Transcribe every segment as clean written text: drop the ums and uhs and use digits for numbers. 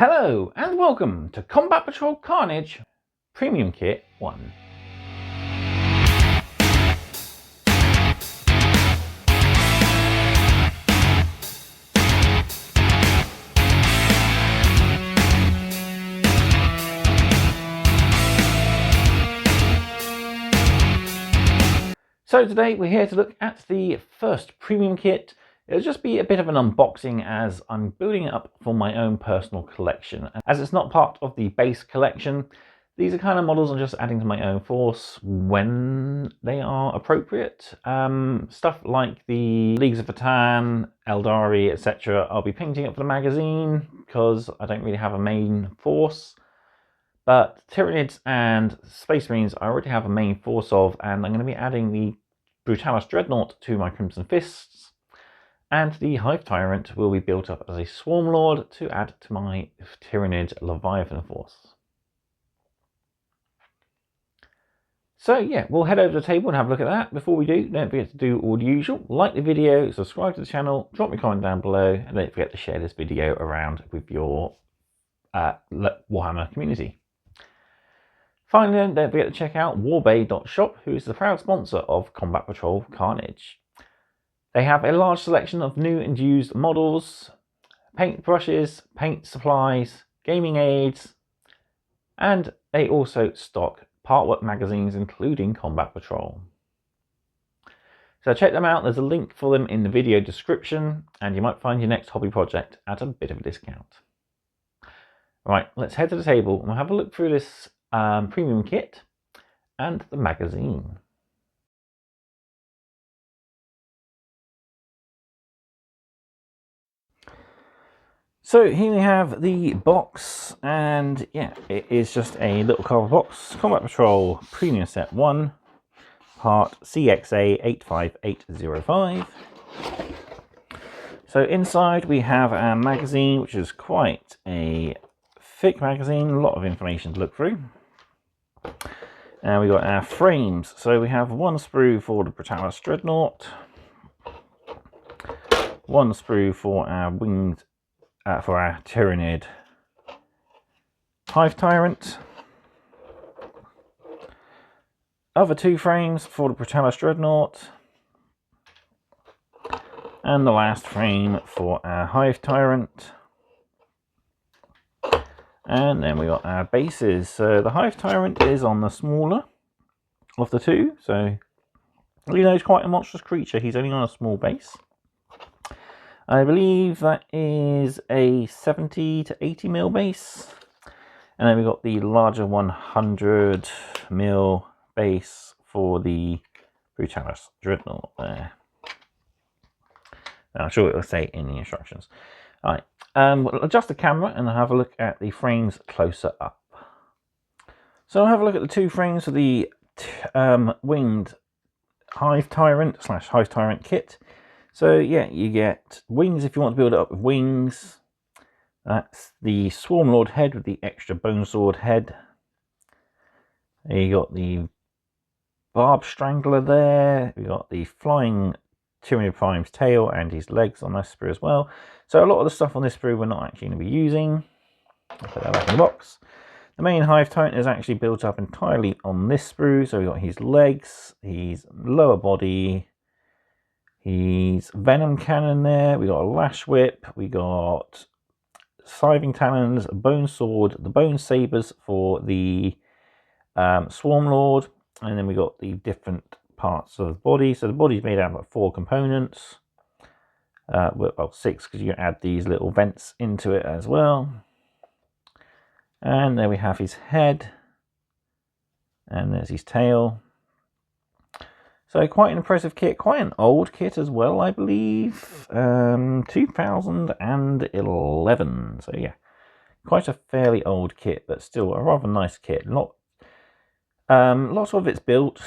Hello and welcome to Combat Patrol Carnage Premium Kit 1. So today we're here to look at the first premium kit. It'll just be a bit of an unboxing as I'm building it up for my own personal collection. As it's not part of the base collection, these are kind of models I'm just adding to my own force when they are appropriate. Stuff like the Leagues of Catan, Eldari, etc. I'll be painting it for the magazine because I don't really have a main force. But Tyranids and Space Marines I already have a main force of, and I'm going to be adding the Brutalis Dreadnought to my Crimson Fists. And the Hive Tyrant will be built up as a Swarm Lord to add to my Tyranid Leviathan force. So yeah, we'll head over to the table and have a look at that. Before we do, don't forget to do all the usual. Like the video, subscribe to the channel, drop me a comment down below, and don't forget to share this video around with your Warhammer community. Finally, don't forget to check out warbay.shop, who is the proud sponsor of Combat Patrol Carnage. They have a large selection of new and used models, paint brushes, paint supplies, gaming aids, and they also stock partwork magazines, including Combat Patrol. So check them out. There's a link for them in the video description, and you might find your next hobby project at a bit of a discount. Right, let's head to the table and we'll have a look through this premium kit and the magazine. So here we have the box, and yeah, it is just a little cardboard box. Combat Patrol Premium Set 1, part CXA 85805. So inside we have our magazine, which is quite a thick magazine, a lot of information to look through. And we got our frames. So we have one sprue for the Brutalis Dreadnought, one sprue for our winged for our Tyranid Hive Tyrant, other two frames for the Brutalis Dreadnought, and the last frame for our Hive Tyrant. And then we got our bases. So the Hive Tyrant is on the smaller of the two, so you know he's quite a monstrous creature. He's only on a small base. I believe that is a 70 to 80 mil base. And then we got the larger 100 mil base for the Brutalis Dreadnought there. I'm sure it will say in the instructions. All right, we'll adjust the camera and have a look at the frames closer up. So I'll have a look at the two frames for the winged Hive Tyrant / Hive Tyrant kit. So yeah, you get wings if you want to build it up with wings. That's the Swarm Lord head with the extra Bonesword head. You got the Barb Strangler there. We got the flying Tyranid Prime's tail and his legs on this sprue as well. So a lot of the stuff on this sprue we're not actually going to be using. I'll put that back in the box. The main Hive Tyrant is actually built up entirely on this sprue. So we've got his legs, his lower body, his Venom Cannon there. We got a Lashwhip. We got Scything Talons, a Bone Sword, the Bone Sabers for the Swarm Lord, and then we got the different parts of the body. So the body's made out of 4 components. Well, 6 because you add these little vents into it as well. And there we have his head, and there's his tail. So quite an impressive kit, quite an old kit as well, I believe. 2011. So yeah, quite a fairly old kit, but still a rather nice kit. Lots of it's built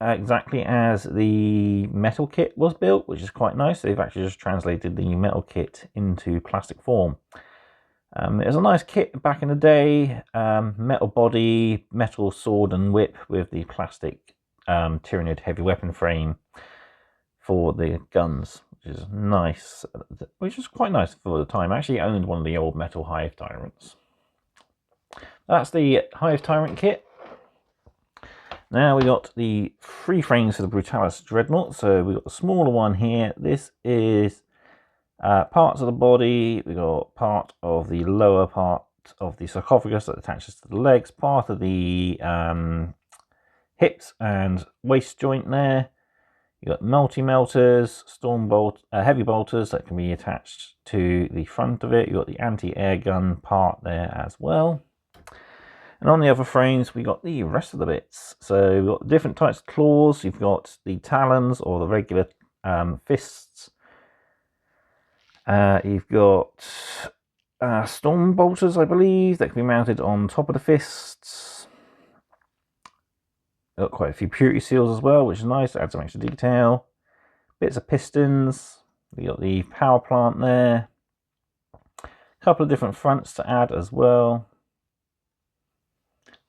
exactly as the metal kit was built, which is quite nice. They've actually just translated the metal kit into plastic form. It was a nice kit back in the day. Metal body, metal sword and whip with the plastic Tyranid heavy weapon frame for the guns, which is nice, which is quite nice for the time. I actually owned one of the old metal Hive Tyrants. That's the Hive Tyrant kit. Now we got the 3 frames for the Brutalis Dreadnought. So we got the smaller one here. This is parts of the body. We got part of the lower part of the sarcophagus that attaches to the legs, part of the hips and waist joint there. You got multi-melters, heavy bolters that can be attached to the front of it. You got the anti-air gun part there as well. And on the other frames, we got the rest of the bits. So we've got different types of claws. You've got the talons or the regular fists. You've got storm bolters, I believe, that can be mounted on top of the fists. Got quite a few purity seals as well, which is nice. Add some extra detail. Bits of pistons. We got the power plant there. A couple of different fronts to add as well.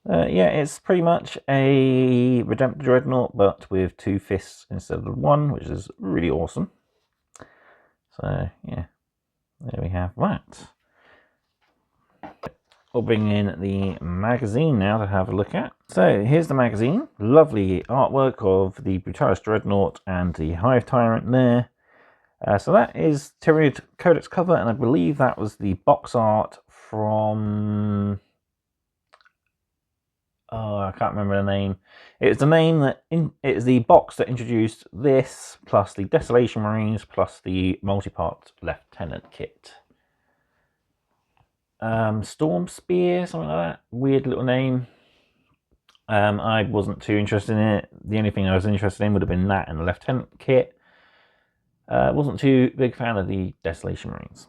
Yeah, it's pretty much a Redemptor Dreadnought, but with 2 fists instead of 1, which is really awesome. So, yeah, there we have that. We'll bring in the magazine now to have a look at. So, here's the magazine. Lovely artwork of the Brutalis Dreadnought and the Hive Tyrant there. So that is Tyranid Codex cover, and I believe that was the box art from... Oh, I can't remember the name. It's the name that it's the box that introduced this, plus the Desolation Marines, plus the multi-part Lieutenant kit. Storm Spear, something like that. Weird little name. I wasn't too interested in it. The only thing I was interested in would have been that and the Lieutenant kit. Wasn't too big fan of the Desolation Marines.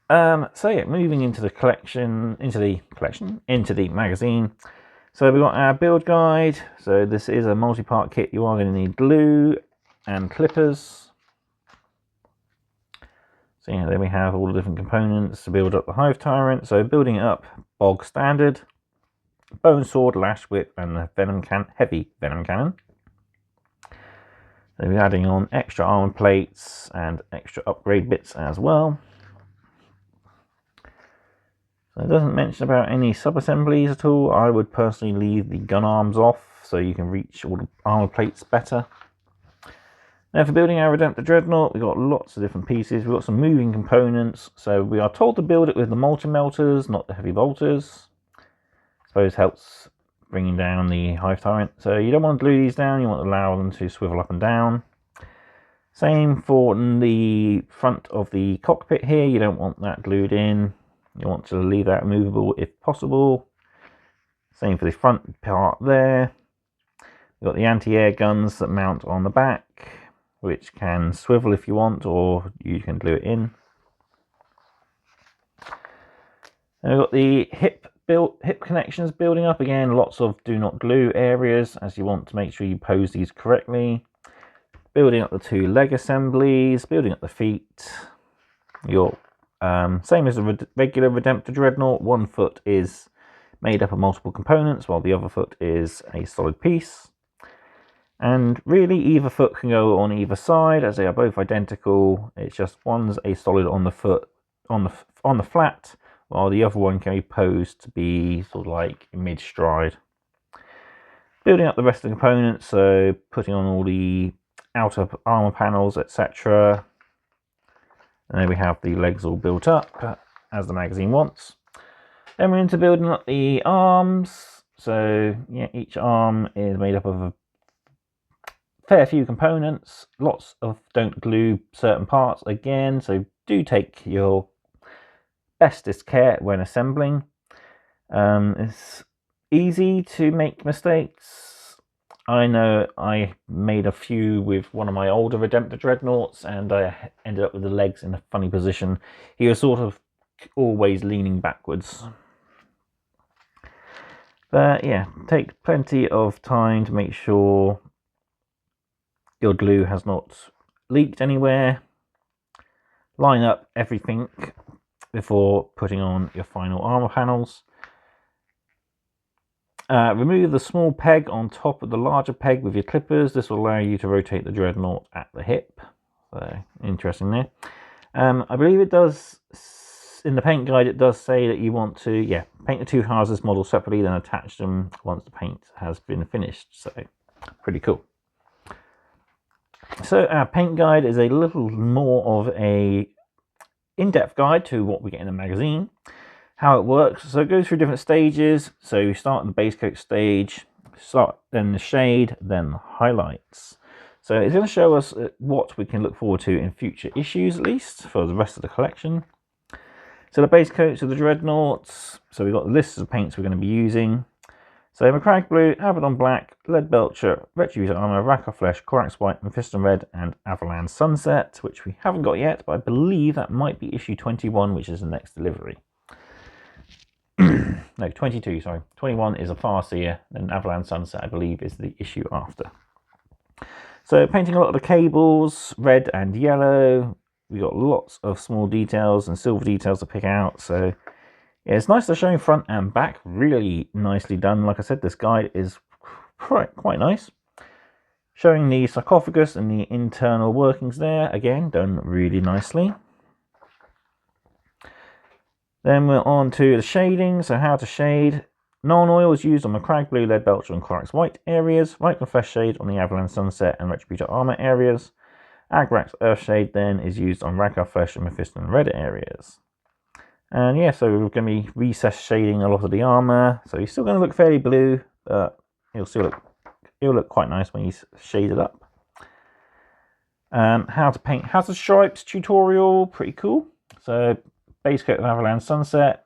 So yeah, moving into the collection, into the magazine. So we've got our build guide. So this is a multi-part kit. You are going to need glue and clippers. So yeah, there we have all the different components to build up the Hive Tyrant. So building it up, bog standard, Bonesword Lashwhip and the Heavy Venom Cannon. So we're adding on extra armor plates and extra upgrade bits as well. It doesn't mention about any sub-assemblies at all. I would personally leave the gun arms off so you can reach all the armor plates better. Now for building our Redemptor Dreadnought, we've got lots of different pieces. We've got some moving components. So we are told to build it with the multi-melters, not the heavy bolters. I suppose helps bringing down the Hive Tyrant. So you don't want to glue these down, you want to allow them to swivel up and down. Same for the front of the cockpit here, you don't want that glued in. You want to leave that movable if possible. Same for the front part there. We've got the anti-air guns that mount on the back, which can swivel if you want, or you can glue it in. And we've got the hip connections building up again. Lots of do not glue areas, as you want to make sure you pose these correctly. Building up the 2 leg assemblies, building up the feet. Your same as the regular Redemptor Dreadnought, one foot is made up of multiple components while the other foot is a solid piece. And really either foot can go on either side as they are both identical. It's just one's a solid on the foot on the flat, while the other one can be posed to be sort of like mid-stride. Building up the rest of the components, so putting on all the outer armor panels, etc. And there we have the legs all built up, as the magazine wants. Then we're into building up the arms. So, yeah, each arm is made up of a fair few components. Lots of don't glue certain parts again, so do take your bestest care when assembling. It's easy to make mistakes. I know I made a few with one of my older Redemptor Dreadnoughts, and I ended up with the legs in a funny position. He was sort of always leaning backwards. But yeah, take plenty of time to make sure your glue has not leaked anywhere. Line up everything before putting on your final armor panels. Remove the small peg on top of the larger peg with your clippers. This will allow you to rotate the Dreadnought at the hip. So interesting there. I believe it does, in the paint guide, it does say that you want to, yeah, paint the two houses models separately, then attach them once the paint has been finished. So pretty cool. So our paint guide is a little more of a in-depth guide to what we get in the magazine, how it works. So it goes through different stages. So you start in the base coat stage, then the shade, then the highlights. So it's going to show us what we can look forward to in future issues, at least for the rest of the collection. So the base coats of the Dreadnoughts. So we've got the lists of paints we're going to be using. So Macragge Blue, Abaddon Black, Lead Belcher, Retributor Armour, Rack of Flesh, Corax White, Mephiston Red, and Avalanche Sunset, which we haven't got yet, but I believe that might be issue 21, which is the next delivery. No, 22, sorry. 21 is a Farseer, and Avalanche Sunset, I believe, is the issue after. So painting a lot of the cables, red and yellow. We've got lots of small details and silver details to pick out, so yeah, it's nice to show front and back, really nicely done. Like I said, this guide is quite nice. Showing the sarcophagus and the internal workings there, again, done really nicely. Then we're on to the shading, so how to shade. Non-oil is used on the Macragge Blue, Lead Belcher and Corax White areas. Right and Flesh shade on the Avalanche Sunset and Retributor Armour areas. Agrax Earth shade then is used on Rack of Flesh and Mephiston Red areas. And yeah, so we're going to be recess shading a lot of the armor. So he's still going to look fairly blue, but he'll look quite nice when he's shaded up. How to paint Hazard Stripes tutorial, pretty cool. So base coat of Avalanche Sunset,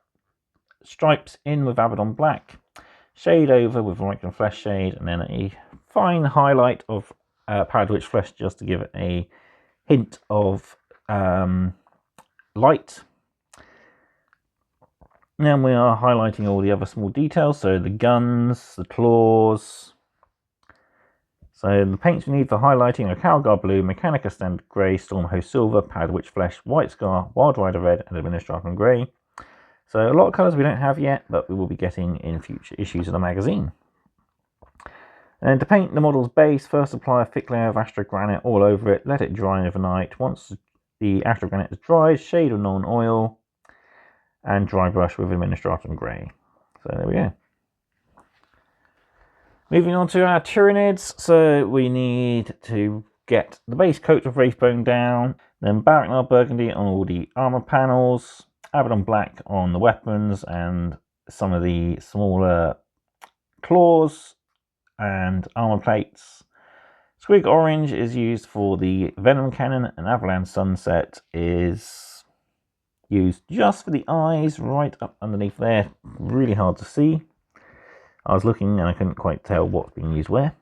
stripes in with Abaddon Black, shade over with Right and Flesh shade, and then a fine highlight of Powdered Witch Flesh just to give it a hint of light. Now we are highlighting all the other small details, so the guns, the claws. So the paints we need for highlighting are Calgar Blue, Mechanica Standard Grey, Stormhost Silver, Powdered Witch Flesh, White Scar, Wild Rider Red, and Administrator Grey. So a lot of colours we don't have yet, but we will be getting in future issues of the magazine. And to paint the model's base, first apply a thick layer of Astrogranite all over it, let it dry overnight. Once the Astrogranite is dried, shade with non-oil, and dry brush with Administrator Grey. So there we go. Moving on to our Tyranids. So we need to get the base coat of Wraithbone down, then Barracknard Burgundy on all the armor panels, Abaddon Black on the weapons and some of the smaller claws and armor plates. Squig Orange is used for the Venom Cannon, and Avalanche Sunset is used just for the eyes right up underneath there. Really hard to see. I was looking and I couldn't quite tell what's being used where.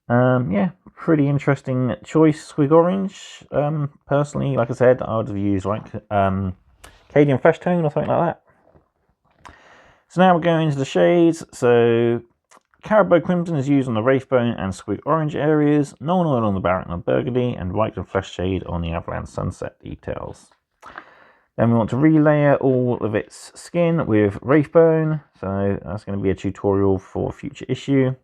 Yeah, pretty interesting choice, Squig Orange. Personally, like I said, I would have used like Cadian Flesh Tone or something like that. So now we're going into the shades. So Caribou Crimson is used on the Wraithbone and Squig Orange areas, non-oil on the Barracknard Burgundy, and White and Flesh shade on the Avalanche Sunset details. Then we want to relayer all of its skin with Wraithbone, so that's going to be a tutorial for a future issue.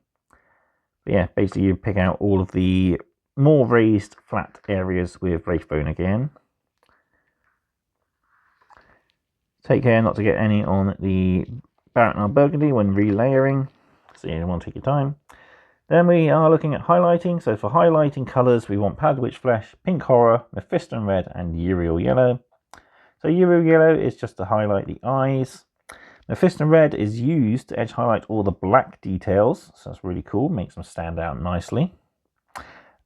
But yeah, basically you pick out all of the more raised flat areas with Wraithbone again. Take care not to get any on the Barracknard Burgundy when relayering, so you want to take your time. Then we are looking at highlighting. So for highlighting colours, we want Powdered Witch Flesh, Pink Horror, Mephiston Red, and Uriel Yellow. So Uriel Yellow is just to highlight the eyes. Mephiston Red is used to edge highlight all the black details, so that's really cool, makes them stand out nicely.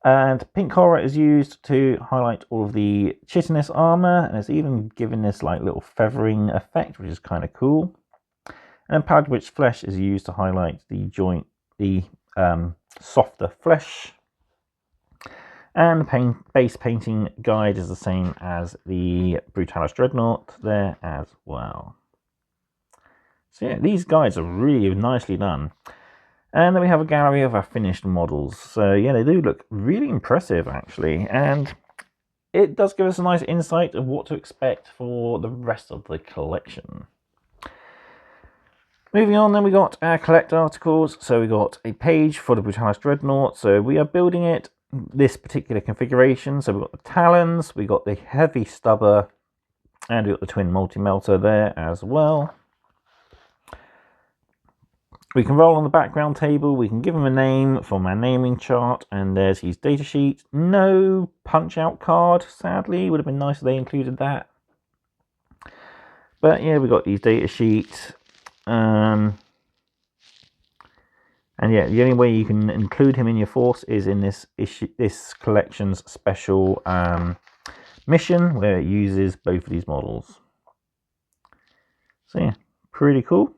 And Pink Horror is used to highlight all of the chitinous armor, and it's even given this like little feathering effect, which is kind of cool. And Powdered Witch Flesh is used to highlight the softer flesh. And the base painting guide is the same as the Brutalis Dreadnought there as well. So yeah, these guides are really nicely done. And then we have a gallery of our finished models. So yeah, they do look really impressive actually. And it does give us a nice insight of what to expect for the rest of the collection. Moving on, then we got our collect articles. So we got a page for the Brutalis Dreadnought. So we are building it. this particular configuration. So we've got the talons, we've got the heavy stubber, and we've got the twin multi-melter there as well. We can roll on the background table, we can give him a name from our naming chart, and there's his datasheet. No punch-out card, sadly. Would have been nice if they included that. But yeah, we've got these datasheets. And yeah, the only way you can include him in your force is in this collection's special mission, where it uses both of these models. So yeah, pretty cool.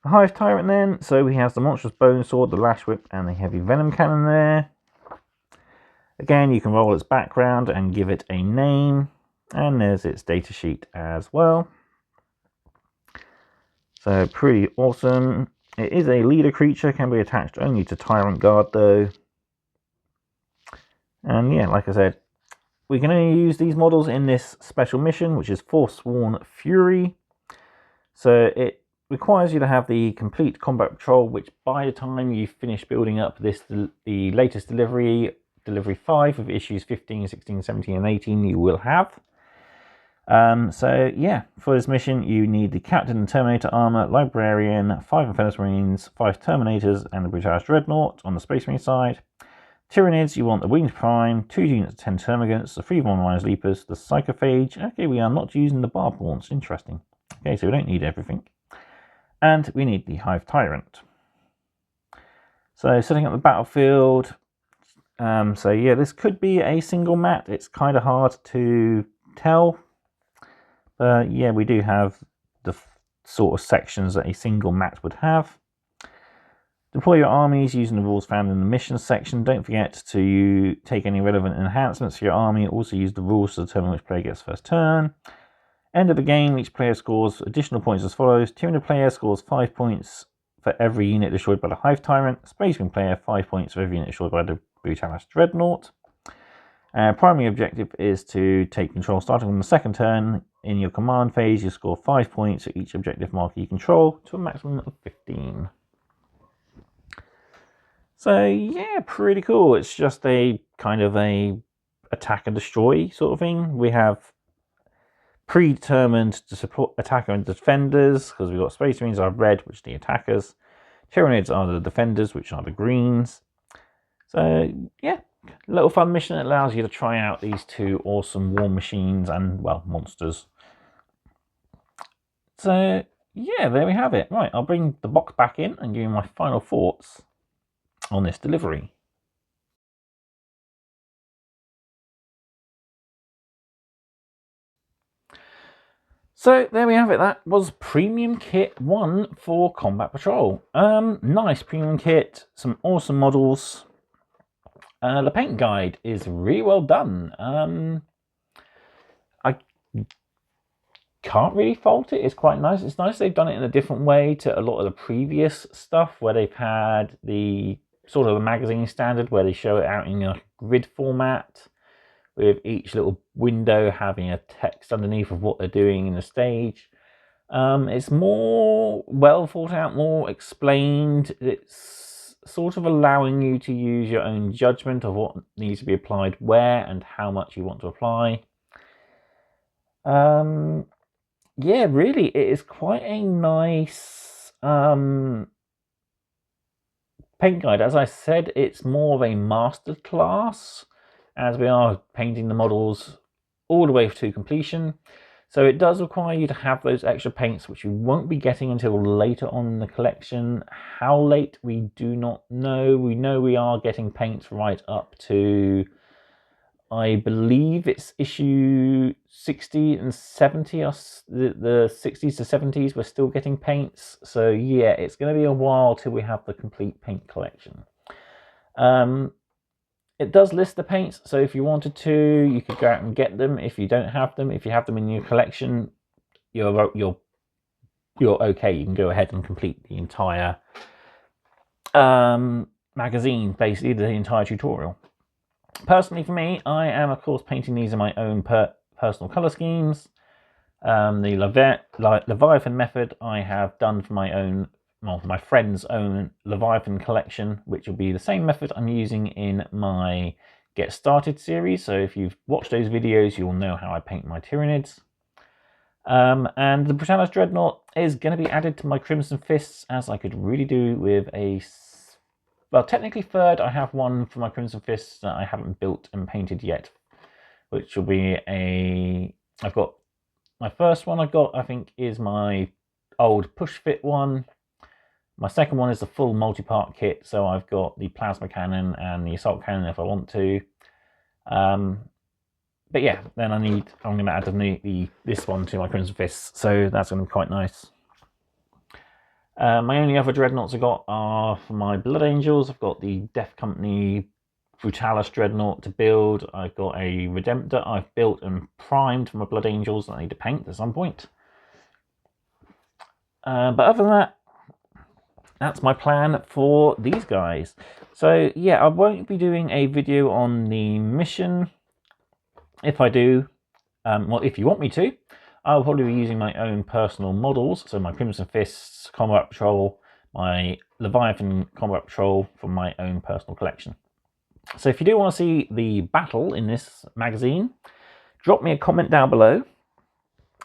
The Hive Tyrant then, so he has the monstrous Bonesword, the Lashwhip, and the Heavy Venom Cannon there. Again, you can roll its background and give it a name, and there's its datasheet as well. So pretty awesome. It is a leader creature, can be attached only to Tyrant Guard though. And yeah, like I said, we can only use these models in this special mission, which is Forsworn Fury. So it requires you to have the complete combat patrol, which by the time you finish building up this, the latest delivery 5 of issues 15, 16, 17 and 18, you will have. So yeah, for this mission you need the Captain and Terminator armor, Librarian, 5 Infernus Marines, 5 Terminators, and the Brutalis Dreadnought on the Space Marine side. Tyranids, you want the Winged Prime, 2 units of 10 Termagants, the 3 Von Leapers, the Psychophage. Okay, we are not using the Barb Haunts, interesting. Okay, so we don't need everything. And we need the Hive Tyrant. So setting up the battlefield. So yeah, this could be a single mat. It's kind of hard to tell. But yeah, we do have the sort of sections that a single mat would have. Deploy your armies using the rules found in the mission section. Don't forget to take any relevant enhancements for your army. Also use the rules to determine which player gets first turn. End of the game, each player scores additional points as follows. Tyranid player scores 5 points for every unit destroyed by the Hive Tyrant. Space Marine player 5 points for every unit destroyed by the Brutalis Dreadnought. Primary objective is to take control starting from the second turn. In your command phase, you score 5 points for each objective marker you control to a maximum of 15. So yeah, pretty cool. It's just a kind of a attack and destroy sort of thing. We have predetermined to support attacker and defenders, because we've got Space Marines are red, which are the attackers. Tyranids are the defenders, which are the greens. So yeah, little fun mission that allows you to try out these 2 awesome war machines and, well, monsters. So yeah, there we have it. Right, I'll bring the box back in and give you my final thoughts on this delivery. So there we have it. That was Premium Kit 1 for Combat Patrol. Nice premium kit, some awesome models. The paint guide is really well done. I can't really fault it. It's quite nice. It's nice they've done it in a different way to a lot of the previous stuff, where they've had the sort of a magazine standard where they show it out in a grid format, with each little window having a text underneath of what they're doing in the stage. It's more well thought out, more explained. It's sort of allowing you to use your own judgment of what needs to be applied where and how much you want to apply. Yeah, really, it is quite a nice paint guide. As I said, it's more of a master class, as we are painting the models all the way to completion. So it does require you to have those extra paints, which you won't be getting until later on in the collection. How late, we do not know. We know we are getting paints right up to, I believe it's issue 60 and 70, the 60s to 70s, we're still getting paints. So yeah, it's going to be a while till we have the complete paint collection. It does list the paints, so if you wanted to, you could go out and get them. If you don't have them, if you have them in your collection, you're okay. You can go ahead and complete the entire magazine, basically the entire tutorial. Personally, for me, I am of course painting these in my own personal color schemes. The Leviathan method I have done for my own my friend's own Leviathan collection, which will be the same method I'm using in my Get Started series. So if you've watched those videos, you'll know how I paint my Tyranids. And the Brutalis Dreadnought is going to be added to my Crimson Fists, as I could really do with a... Well, technically third. I have one for my Crimson Fists that I haven't built and painted yet, which will be a... I've got... My first one I got, I think, is my old push fit one. My second one is the full multi-part kit, so I've got the plasma cannon and the assault cannon if I want to. But yeah, then I'm going to add this one to my Crimson Fists, so that's going to be quite nice. My only other dreadnoughts I got are for my Blood Angels. I've got the Death Company Brutalis Dreadnought to build. I've got a Redemptor I've built and primed for my Blood Angels that I need to paint at some point. But other than that, that's my plan for these guys. So yeah, I won't be doing a video on the mission. If I do, well, if you want me to, I'll probably be using my own personal models. So my Crimson Fists Combat Patrol, my Leviathan Combat Patrol from my own personal collection. So if you do want to see the battle in this magazine, drop me a comment down below,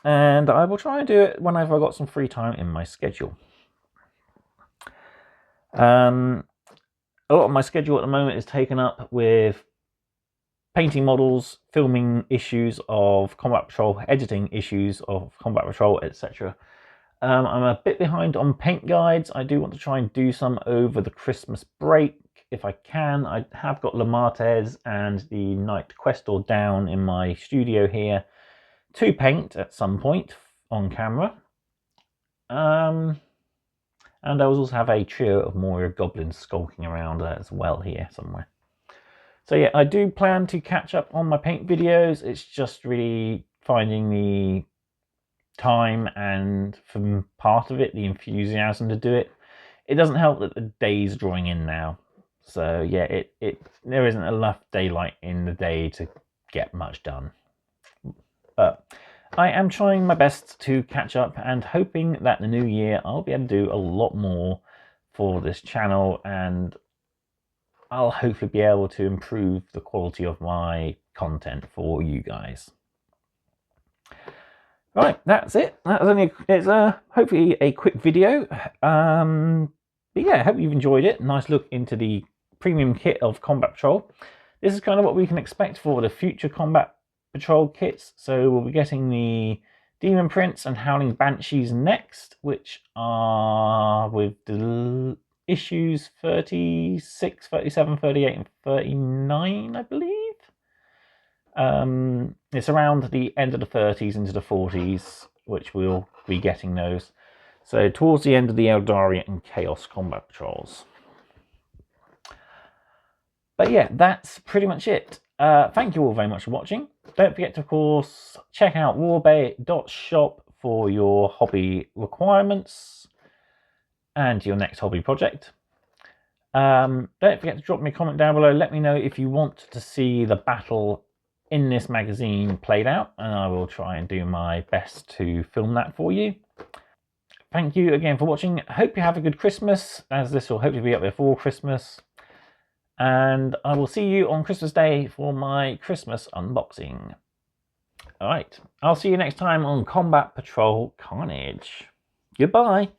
and I will try and do it whenever I've got some free time in my schedule. A lot of my schedule at the moment is taken up with painting models, filming issues of Combat Patrol, editing issues of Combat Patrol, etc. I'm a bit behind on paint guides. I do want to try and do some over the Christmas break if I can. I have got Lamartes and the Night Questor down in my studio here to paint at some point on camera. And I also have a trio of Moira goblins skulking around as well here somewhere. So yeah, I do plan to catch up on my paint videos. It's just really finding the time and, from part of it, the enthusiasm to do it. It doesn't help that the day's drawing in now. So yeah, there isn't enough daylight in the day to get much done. But I am trying my best to catch up and hoping that the new year I'll be able to do a lot more for this channel, and I'll hopefully be able to improve the quality of my content for you guys. Right, that's it. It's hopefully a quick video. But yeah, I hope you've enjoyed it. Nice look into the premium kit of Combat Patrol. This is kind of what we can expect for the future Combat Patrol kits. So we'll be getting the Demon Prince and Howling Banshees next, which are with the issues 36, 37, 38, and 39, I believe. It's around the end of the 30s into the 40s, which we'll be getting those. So towards the end of the Eldari and Chaos Combat Patrols. But yeah, that's pretty much it. Thank you all very much for watching. Don't forget to, of course, check out warbay.shop for your hobby requirements and your next hobby project. Don't forget to drop me a comment down below. Let me know if you want to see the battle in this magazine played out, and I will try and do my best to film that for you. Thank you again for watching. Hope you have a good Christmas, as this will hopefully be up before Christmas. And I will see you on Christmas Day for my Christmas unboxing. Alright, I'll see you next time on Combat Patrol Carnage. Goodbye.